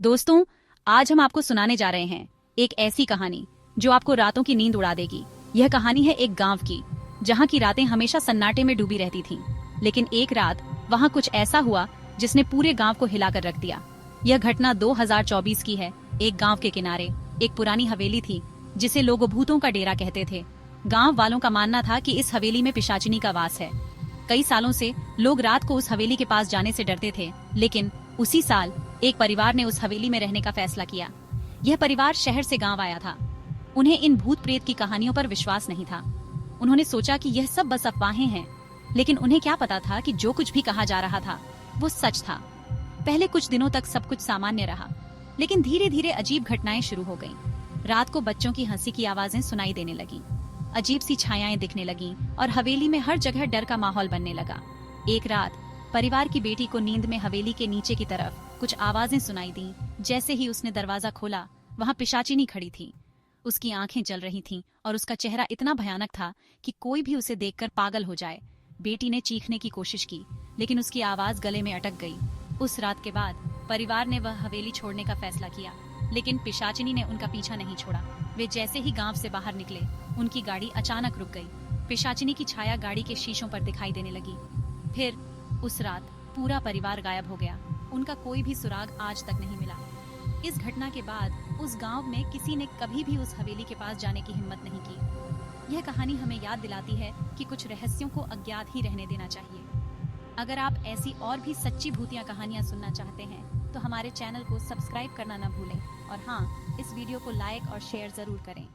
दोस्तों, आज हम आपको सुनाने जा रहे हैं एक ऐसी कहानी जो आपको रातों की नींद उड़ा देगी। यह कहानी है एक गांव की, जहां की रातें हमेशा सन्नाटे में डूबी रहती थीं। लेकिन एक रात वहां कुछ ऐसा हुआ जिसने पूरे गांव को हिलाकर रख दिया। यह घटना 2024 की है। एक गांव के किनारे एक पुरानी हवेली थी जिसे लोग भूतों का डेरा कहते थे। गांव वालों का मानना था कि इस हवेली में पिशाचिनी का वास है। कई सालों से लोग रात को उस हवेली के पास जाने से डरते थे, लेकिन उसी साल एक परिवार ने उस हवेली में रहने का फैसला किया। यह परिवार शहर से गांव आया था। उन्हें इन भूत प्रेत की कहानियों पर विश्वास नहीं था। उन्होंने सोचा कि यह सब बस अफवाहें हैं, लेकिन उन्हें क्या पता था कि जो कुछ भी कहा जा रहा था वो सच था। पहले कुछ दिनों तक सब कुछ सामान्य रहा, लेकिन धीरे धीरे अजीब घटनाएं शुरू हो गईं। रात को बच्चों की हंसी की आवाजें सुनाई देने लगीं, अजीब सी छायाएं दिखने लगीं और हवेली में हर जगह डर का माहौल बनने लगा। एक रात परिवार की बेटी को नींद में हवेली के नीचे की तरफ कुछ आवाजें सुनाई दी। जैसे ही उसने दरवाजा खोला, वहां पिशाचिनी खड़ी थी। उसकी आंखें जल रही थीं और उसका चेहरा इतना भयानक था कि कोई भी उसे देखकर पागल हो जाए। बेटी ने चीखने की कोशिश की, लेकिन उसकी आवाज गले में अटक गई। उस रात के बाद परिवार ने वह हवेली छोड़ने का फैसला किया, लेकिन पिशाचिनी ने उनका पीछा नहीं छोड़ा। वे जैसे ही गांव से बाहर निकले, उनकी गाड़ी अचानक रुक गई। पिशाचिनी की छाया गाड़ी के शीशों पर दिखाई देने लगी। फिर उस रात पूरा परिवार गायब हो गया। उनका कोई भी सुराग आज तक नहीं मिला। इस घटना के बाद उस गांव में किसी ने कभी भी उस हवेली के पास जाने की हिम्मत नहीं की। यह कहानी हमें याद दिलाती है कि कुछ रहस्यों को अज्ञात ही रहने देना चाहिए। अगर आप ऐसी और भी सच्ची भूतिया कहानियां सुनना चाहते हैं तो हमारे चैनल को सब्सक्राइब करना न भूलें और हाँ, इस वीडियो को लाइक और शेयर जरूर करें।